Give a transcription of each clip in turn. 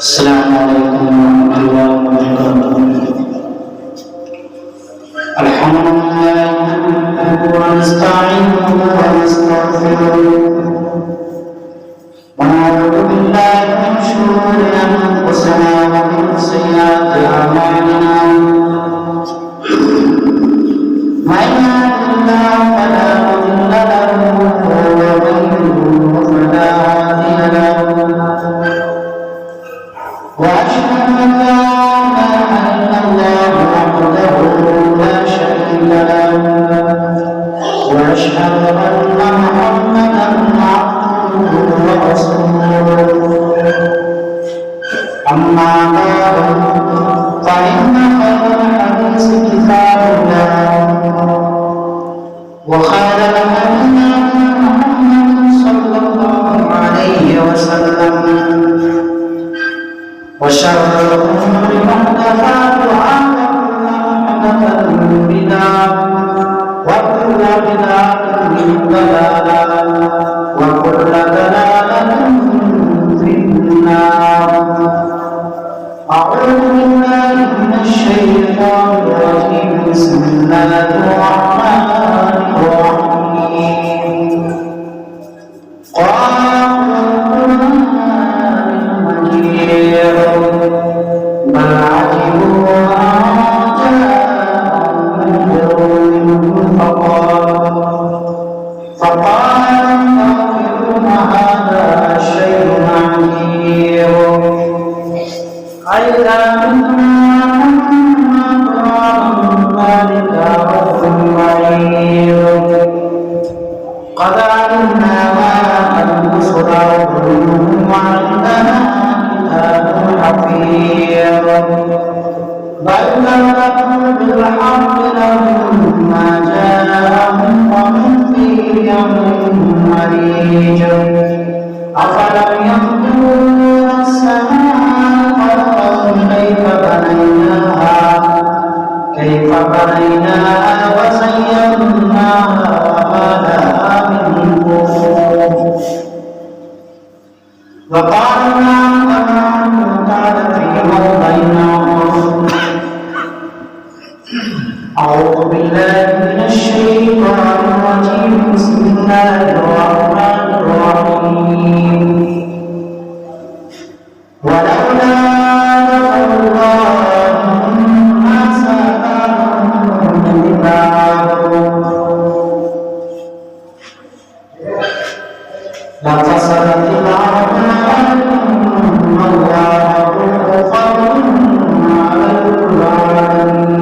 Assalamualaikum warahmatullahi wabarakatuh. Alhamdulillah wa nasta'inuhu wa nastaghfiruh. Wa na'udzu billahi min shururi anfusina wa min sayyiati a'malina. Man yahdihillahu fala mudilla lahu wa man yudlil fala hadiya lahu. وأشهد أن لا إله إلا الله وحده لا شريك له وأشهد أن محمدا عبده ورسوله أما بعد فإن خير الحديث كتاب الله وخير الهدي محمد صلى الله عليه وسلم وشر الأمور محدثاتها وكل محدثة بدعة وكل بدعة ضلالة وكل ضلالة في النار. أعوذ بالله من الشيطان الرجيم. بسم الله الرحمن الرحيم. قد علمنا ما نلبس بعضهم وعندنا كتاب حفيظ بل كذبوا بالحق لما جاءهم وهم في أمر مريج أفلم ينظروا إلى السماء فوقهم كيف بنيناها وزيناها وما لها من فروج وقالوا تعالى في موضع أعوذ بالله من الشيطان الرجيم. بسم الله الرحمن الرحيم. ولولا دفع الله الناس بعضهم ببعض لفسدت الأرض ولكن الله ذو فضل على العالمين.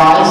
2022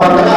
15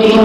3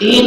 3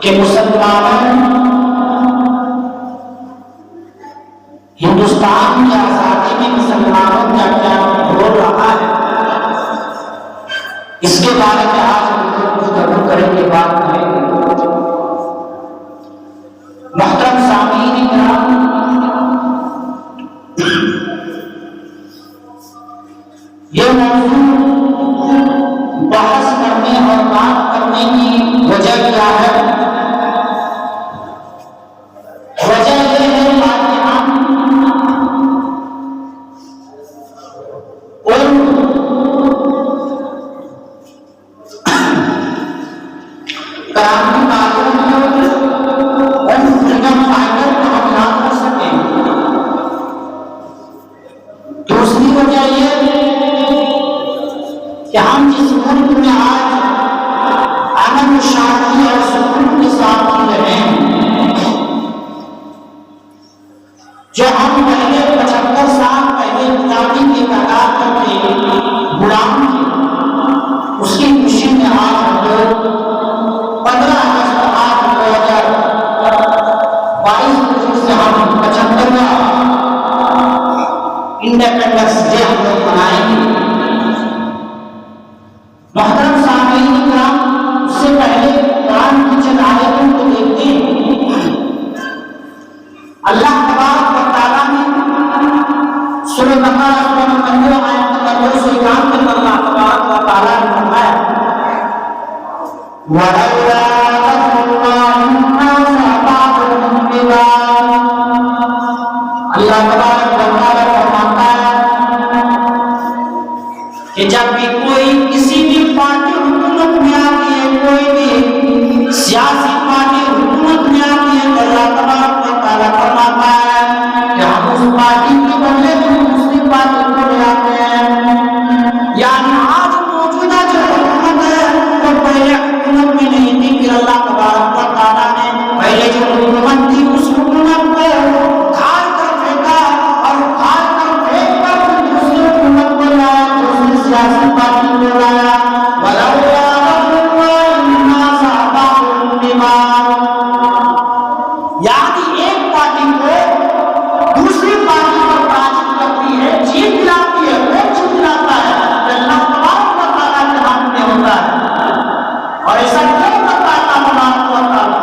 کہ مسلمان ہندوستان کی آزادی میں مسلمانوں کا کیا رول رہا ہے، اس کے بارے میں آج ہم گفتگو کریں گے، بات کریں گے۔ محترم سامعین کرام، یہ موضوع بحث کرنے اور بات کرنے کی وجہ کیا ہے؟ وجہ یہ ہے کہ ہم کرامتی باتوں اور فریڈم فائٹر کو ہم یاد کر سکیں۔ دوسری وجہ یہ کہ ہم جس ملک میں آج امن و شانتی اور سکون کے ساتھ جی رہے ہیں، جو ہم پہلے 75 سال پہلے غلامی کے تعداد تھے، غلام تھے، اس کی خوشی میں آج ہم لوگ 15 اگست 2022 سے ہم 75واں انڈیپینڈنس ڈے ہم لوگ منائیں گے۔ محترم سامعین کرام، اس سے پہلے قرآن کی چند آیتوں کو دیکھتے ہیں۔ اللہ تبارک و تعالیٰ نے سورۃ بقرہ سورہ نمبر 15 آیت نمبر 291 میں اللہ تبارک و تعالیٰ نے فرمایا وَلَوْلَا فَضْلُ اللَّهِ النَّاسَ بَعْضَهُم بِبَعْضٍ، اللہ تبارک و تعالیٰ فرماتا ہے کہ جب بھی کوئی کسی بھی پارٹی حکومت میں آتی ہے، کوئی بھی سیاسی پارٹی حکومت میں آتی ہے، تو اللہ تبارک و تعالیٰ فرماتا ہے کہ ہم اس پارٹی کے بدلے میں دوسری پارٹی کو لے آتے ہیں۔ یعنی آج موجودہ جو حکومت ہے وہ پہلے حکومت میں نہیں تھی، پھر اللہ تبارک و تعالیٰ نے پہلے جو حکومت تھی اس حکومت کو کھاڑ کر پھینکا، اور کھاڑ کر پھینک کر پھر دوسری حکومت کو لایا، دوسری سیاسی پارٹی کو لایا۔ وَلَوْلَا فَضْلُ اللَّهِ النَّاسَ بَعْضَهُم بِبَعْضٍ، یعنی ایک پارٹی کو دوسری پارٹی پر راضی کرتی ہے، جیت دلاتی ہے، وہ جیت دلاتا ہے، کہ اللہ تبارک و تعالیٰ کے ہاتھ میں ہوتا ہے۔ اور ایسا کیوں کرتا ہے اللہ تبارک و تعالیٰ؟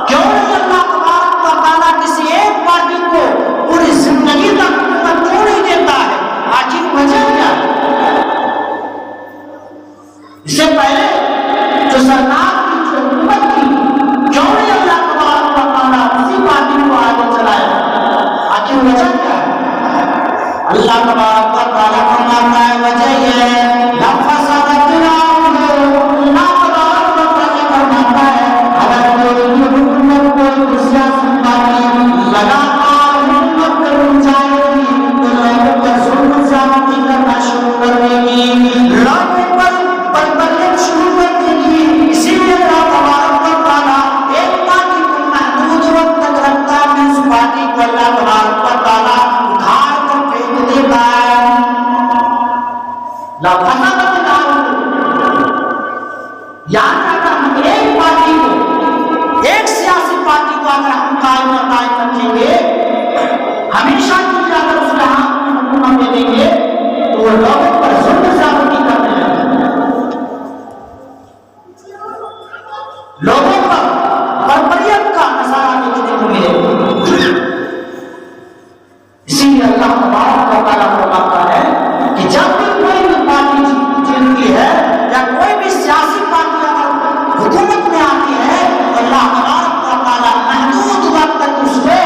کیوں نہیں اللہ تبارک و تعالیٰ کسی ایک پارٹی کو پوری زندگی تک حکومت کیوں نہیں دیتا ہے؟ آخر وجہ کیا ہے؟ اس سے پہلے جو سرکار کی جو حکومت تھی، کیوں نہیں اللہ تبارک و تعالیٰ اسی پارٹی کو آگے چلایا؟ آخر وجہ کیا ہے؟ اللہ تبارک و تعالیٰ فرماتا ہے وجہ یہ ہے لَفَسَدَتِ الْأَرْضُ، اللہ تبارک و تعالیٰ فرماتا ہے اگر کوئی حکومت کوئی سیاسی پارٹی لگاتار حکومت کرنی چاہے گی تو لوگوں پر ظلم زیادتی کرنا شروع کر دے گی، لوگوں پر تربیت شروع کر دے گی۔ اسی لیے اللہ تبارک و تعالیٰ ایک پارٹی کو محدود وقت تک رکھتا ہے، اس پارٹی کو اللہ تبارک و تعالیٰ اکھاڑ کر پھینک دیتا ہے۔ لَفَسَدَتِ الْأَرْضُ، یعنی اگر ہم ایک پارٹی کو، ایک سیاسی پارٹی کو اگر ہم قائم و دائم رکھیں گے، ہمیشہ کے لیے اگر اس کے ہاتھ میں حکومت دے دیں گے تو وہ لوگوں پر ظلم زیادتی کرنے لگیں گے، لوگوں پر بربریت کا نظارہ دیکھنے کو ملے گا۔ اسی لیے اللہ تبارک و تعالیٰ فرماتا ہے کہ جب بھی کوئی بھی پارٹی جیتتی ہے یا کوئی بھی سیاسی پارٹی اگر حکومت میں آتی ہے تو اللہ تبارک و تعالیٰ محدود وقت تک اس کو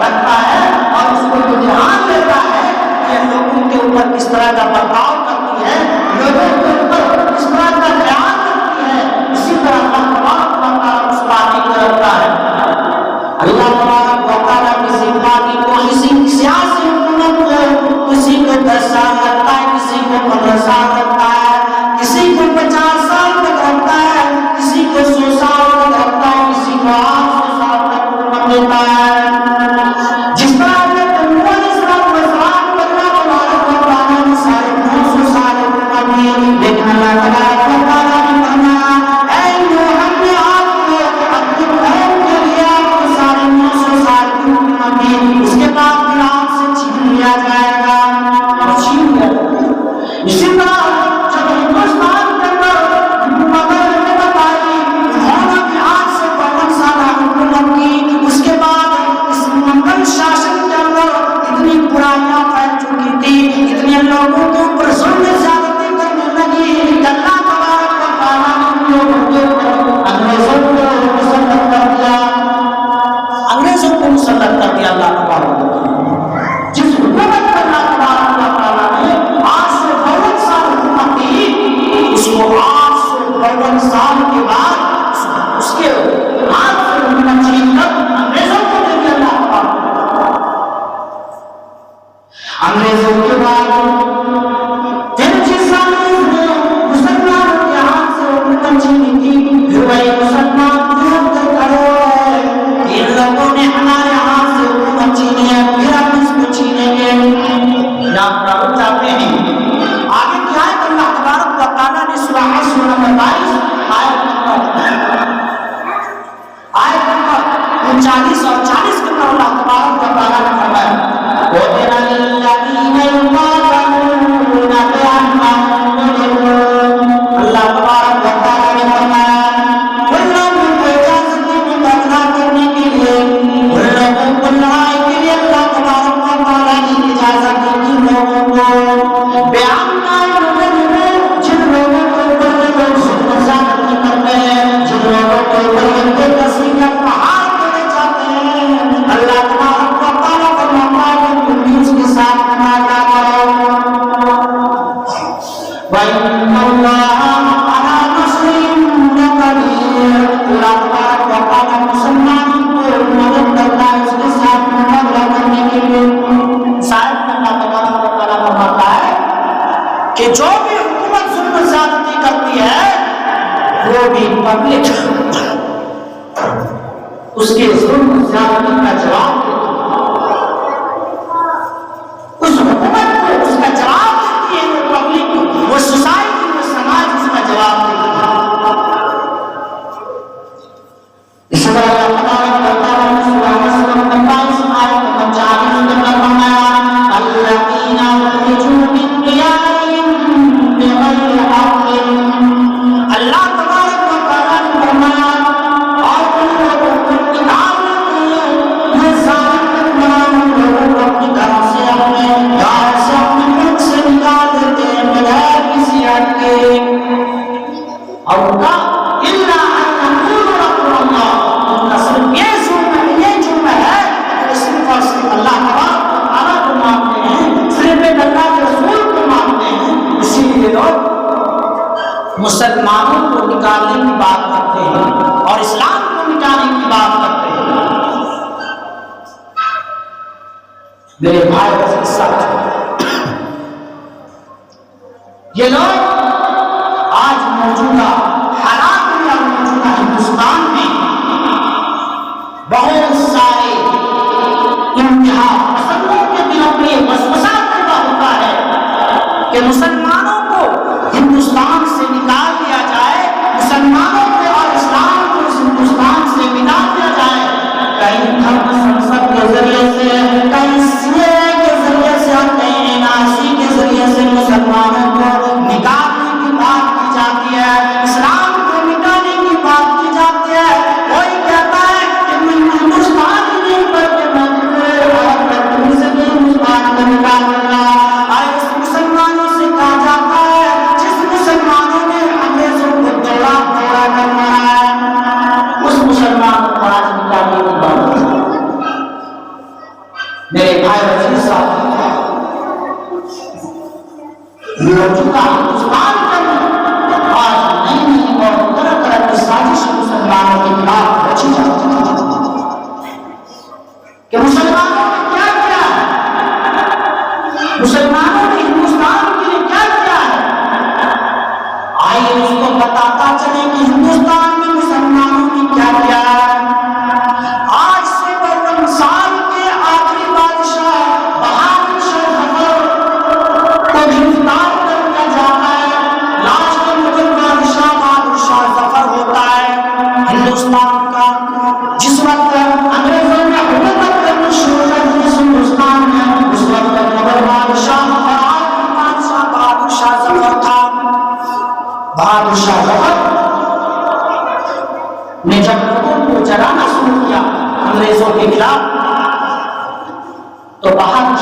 رکھتا ہے اور اس کو امتحان لیتا ہے کہ لوگوں کے اوپر کس طرح کا برتاؤ کرتی ہے، لوگوں کے اوپر کس طرح کا خیال کرتی ہے۔ اسی طرح اللہ تبارک و تعالیٰ اس پھر جس مسلمانوں کے ہاتھ سے حکومت چھینی تھی، پھر وہی مسلمان کھڑے ہوئے، ان لوگوں نے ہمارے ہاتھ سے حکومت چھینی ہے، پھر ہم اس کو چھینیں گے۔ آپ رب چاہتے ہیں آگے کیا ہے؟ اللہ تبارک و تعالیٰ نے سورہ حشر نمبر 22 آیت نمبر 39 اور 40 کے اندر اللہ تبارک و تعالیٰ نے فرمایا وَإِنَّ الَّذِينَ يُقَاتَلُونَ بِأَنَّهُمْ ظُلِمُوا، اللہ تبارک و تعالیٰ نے فرمایا ان لوگوں کو اجازت دی مقابلہ کرنے کے لیے، ان لوگوں کو لڑائی کے لیے اللہ تبارک و تعالیٰ نے اجازت دی ان لوگوں کو بِأَنَّهُمْ ظُلِمُوا، جن لوگوں کو اوپر کے لوگ ظلم زیادتی کرتے ہیں، جن لوگوں کو اوپر کے کسی کا پہاڑ کرے جاتے ہیں، اللہ تبارک و تعالیٰ فرماتا ہے کہ تم اس کے ساتھ معاملہ کرو۔ وَإِنَّ اللَّهَ عَلَىٰ نَصْرِهِمْ لَقَدِيرٌ، اللہ تبارک و تعالیٰ مسلمانوں کو مدد کرتا ہے اس کے ساتھ مقابلہ کرنے کے لیے۔ شاید اللہ تبارک و تعالیٰ فرماتا ہے کہ جو بھی حکومت ظلم زیادتی کرتی ہے وہ بھی پبلک اس کے ظلم زیادتی کا جواب دیتی ہے، اس حکومت کو اس کا جواب دیتی ہے، وہ پبلک، وہ سوسائٹی، وہ سماج اس کا جواب دیتی ہے۔ اس طرح اللہ تبارک و تعالیٰ نے سورہ حشر نمبر 22 آیت نمبر 40 میں فرمایا الذین اخرجوا من دیارہم بغیر حق، اللہ تبارک و تعالیٰ نے فرمایا اور ان لوگوں کو نکال دیتے ہیں، یہ ظالم حکمران لوگوں کو اپنی گھر سے، اپنے گھر سے، اپنے ملک سے نکال دیتے ہیں بغیر کسی حق کے، اور ان کا الا ان یقولوا ربنا اللہ، ان کا صرف یہ جرم ہے کہ صرف اور صرف اللہ تبارک و تعالیٰ کو مانتے ہیں، صرف ایک اللہ کے رسول کو مانتے ہیں، اسی لیے لوگ مسلمانوں کو نکالنے کی بات کرتے ہیں اور اسلام کو مٹانے کی بات کرتے ہیں۔ میرے بھائی اور ساتھ یہ لوگ آج موجودہ حالات میں اور موجودہ ہندوستان میں بہت سارے انتہا پسندوں کے دلوں میں وسوسہ پیدا ہوتا ہے کہ مسلمانوں کو ہندوستان سے نکال دیا جائے، مسلمانوں کو اور اسلام کو اس ہندوستان سے مٹا دیا جائے، کہیں دھرم سنسد کے ذریعے سے، کہیں سی اے کے ذریعے سے اور کہیں این آر سی کے ذریعے سے مسلمانوں کو نکالنے کی بات کی جاتی ہے، اسلام کو مٹانے کی بات کی جاتی ہے۔ کوئی کہتا ہے کہ میں ہندوستان ہی نہیں بلکہ میں تمہیں سے بھی ہندوستان کو نکال دوں گا، اور اس مسلمانوں سے کہا جاتا ہے جس مسلمانوں نے انگریزوں کو دوڑا کرنا ہے اس مسلمان کو آج نکالنے کی بات ہے۔ میرے بھائی اور صاحب موجودہ ہندوستان پر آج نئی نئی اور طرح طرح کی سازش مسلمانوں کے خلاف رچی جاتی ہے کہ مسلمانوں نے کیا کیا ہے، مسلمانوں نے ہندوستان کے لیے کیا کیا ہے، آئیے اس کو بتاتا چلے کہ ہندوستان میں مسلمانوں نے کیا کیا ہے۔ آج سے 52 سال کے آخری بادشاہ بہادر شاہ ظفر کو گرفتار کر دیا جاتا ہے، لاسٹ مغل بادشاہ بہادر شاہ ظفر ہوتا ہے ہندوستان کا۔ جس وقت انگریزوں نے حکومت کرنا شروع کر دی اس ہندوستان میں، اس وقت مغل بادشاہ اور آخری بادشاہ بہادر شاہ ظفر تھا۔ بہادر شاہ ظفر نے جب لوگوں کو جلانا شروع کیا انگریزوں کے خلاف، تو بہادر